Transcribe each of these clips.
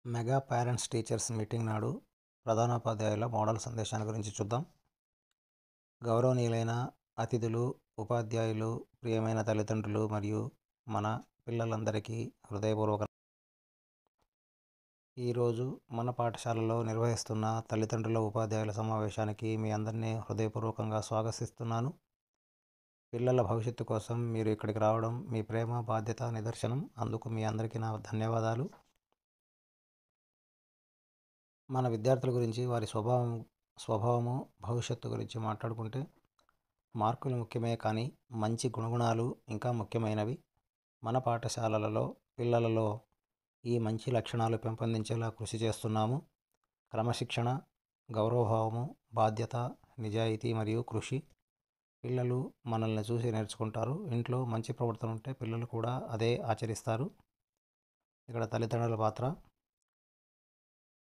Mega parents teachers meeting నాడు ప్రధానోపాధ్యాయుల model సందేశాన్ని గురించి చూద్దాం. గౌరవనీయులైన అతిథులు, ఉపాధ్యాయులు, ప్రియమైన తల్లిదండ్రులు మరియు మన పిల్లలందరికీ హృదయపూర్వక ఈరోజు మన పాఠశాలలో నిర్వహిస్తున్న తల్లిదండ్రుల ఉపాధ్యాయుల సమావేశానికి మీ అందరినీ హృదయపూర్వకంగా స్వాగతిస్తున్నాను. పిల్లల భవిష్యత్తు కోసం మీరు ఇక్కడికి రావడం మీ ప్రేమ, బాధ్యత నిదర్శనం. అందుకు మీ అందరికీ నా ధన్యవాదాలు. మన విద్యార్థుల గురించి, వారి స్వభావము, భవిష్యత్తు గురించి మాట్లాడుకుంటే మార్కులు ముఖ్యమే, కానీ మంచి గుణగుణాలు ఇంకా ముఖ్యమైనవి. మన పాఠశాలలలో పిల్లలలో ఈ మంచి లక్షణాలు పెంపొందించేలా కృషి చేస్తున్నాము. క్రమశిక్షణ, గౌరవభావము, బాధ్యత, నిజాయితీ మరియు కృషి. పిల్లలు మనల్ని చూసి నేర్చుకుంటారు. ఇంట్లో మంచి ప్రవర్తన ఉంటే పిల్లలు కూడా అదే ఆచరిస్తారు. ఇక్కడ తల్లిదండ్రుల పాత్ర.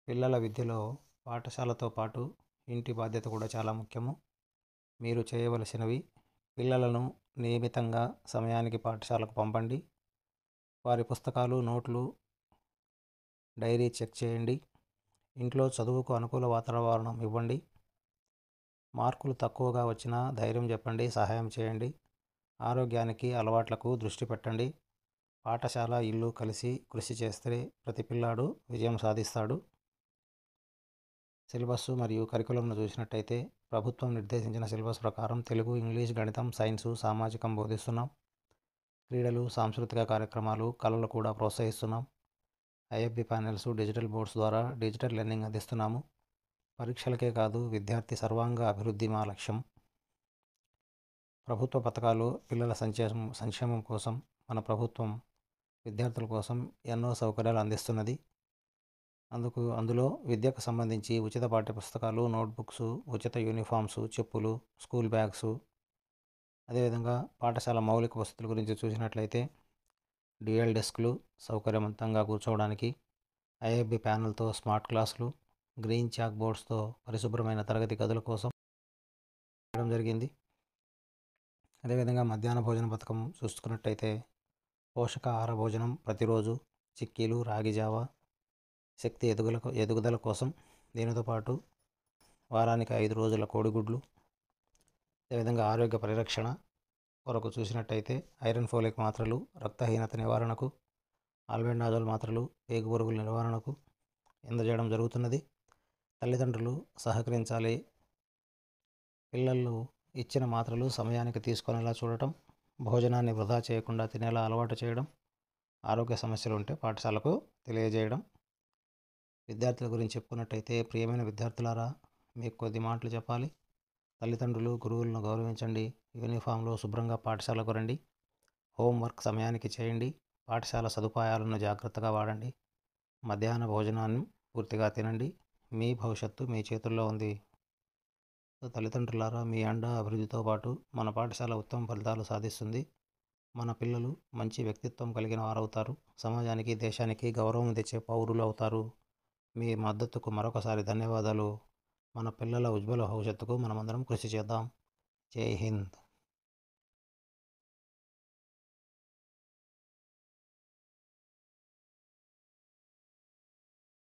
పిల్లల విద్యలో పాఠశాలతో పాటు ఇంటి బాధ్యత కూడా చాలా ముఖ్యము. మీరు చేయవలసినవి: పిల్లలను నియమితంగా సమయానికి పాఠశాలకు పంపండి. వారి పుస్తకాలు, నోట్లు, డైరీ చెక్ చేయండి. ఇంట్లో చదువుకు అనుకూల వాతావరణం ఇవ్వండి. మార్కులు తక్కువగా వచ్చినా ధైర్యం చెప్పండి, సహాయం చేయండి. ఆరోగ్యానికి, అలవాట్లకు దృష్టి పెట్టండి. పాఠశాల, ఇల్లు కలిసి కృషి చేస్తే ప్రతి పిల్లాడు విజయం సాధిస్తాడు. సిలబస్సు మరియు కరికులంను చూసినట్టయితే ప్రభుత్వం నిర్దేశించిన సిలబస్ ప్రకారం తెలుగు, ఇంగ్లీష్, గణితం, సైన్సు, సామాజికం బోధిస్తున్నాం. క్రీడలు, సాంస్కృతిక కార్యక్రమాలు, కళలు కూడా ప్రోత్సహిస్తున్నాం. ఐఎఫ్బి ప్యానెల్స్, డిజిటల్ బోర్డ్స్ ద్వారా డిజిటల్ లెర్నింగ్ అందిస్తున్నాము. పరీక్షలకే కాదు, విద్యార్థి సర్వాంగ అభివృద్ధి మా లక్ష్యం. ప్రభుత్వ పథకాలు, పిల్లల సంక్షేమం కోసం మన ప్రభుత్వం విద్యార్థుల కోసం ఎన్నో సౌకర్యాలు అందిస్తున్నది. అందులో విద్యకు సంబంధించి ఉచిత పాఠ్యపుస్తకాలు, నోట్బుక్స్, ఉచిత యూనిఫామ్స్, చెప్పులు, స్కూల్ బ్యాగ్స్. అదేవిధంగా పాఠశాల మౌలిక వసతుల గురించి చూసినట్లయితే డ్యూయల్ డెస్క్లు, సౌకర్యవంతంగా కూర్చోవడానికి, ఐఎఫ్బి ప్యానెల్తో స్మార్ట్ క్లాసులు, గ్రీన్ చాక్ బోర్డ్స్తో పరిశుభ్రమైన తరగతి గదుల కోసం చేయడం జరిగింది. అదేవిధంగా మధ్యాహ్న భోజన పథకం చూసుకున్నట్టయితే పోషకాహార భోజనం ప్రతిరోజు, చిక్కీలు, రాగి జావ, శక్తి ఎదుగుదల కోసం. దీనితో పాటు వారానికి 5 రోజుల కోడిగుడ్లు. అదేవిధంగా ఆరోగ్య పరిరక్షణ కొరకు చూసినట్టయితే ఐరన్ ఫోలిక్ మాత్రలు, రక్తహీనత నివారణకు, ఆల్బెండాజోల్ మాత్రలు, పేగు పురుగుల నివారణకు అందజేయడం జరుగుతున్నది. తల్లిదండ్రులు సహకరించాలి. పిల్లలు ఇచ్చిన మాత్రలు సమయానికి తీసుకునేలా చూడటం, భోజనాన్ని వృధా చేయకుండా తినేలా అలవాటు చేయడం, ఆరోగ్య సమస్యలు ఉంటే పాఠశాలకు తెలియజేయడం. విద్యార్థుల గురించి చెప్పుకున్నట్టయితే, ప్రియమైన విద్యార్థులారా, మీకు కొద్ది మాటలు చెప్పాలి. తల్లిదండ్రులు, గురువులను గౌరవించండి. యూనిఫామ్లో శుభ్రంగా పాఠశాలకు రండి. హోంవర్క్ సమయానికి చేయండి. పాఠశాల సదుపాయాలను జాగ్రత్తగా వాడండి. మధ్యాహ్న భోజనాన్ని పూర్తిగా తినండి. మీ భవిష్యత్తు మీ చేతుల్లో ఉంది. తల్లిదండ్రులారా, మీ అండ అభివృద్ధితో పాటు మన పాఠశాల ఉత్తమ ఫలితాలు సాధిస్తుంది. మన పిల్లలు మంచి వ్యక్తిత్వం కలిగిన వారవుతారు. సమాజానికి, దేశానికి గౌరవం తెచ్చే పౌరులు అవుతారు. మీ మద్దతుకు మరొకసారి ధన్యవాదాలు. మన పిల్లల ఉజ్వల భవిష్యత్తుకు మనమందరం కృషి చేద్దాం. జై హింద్.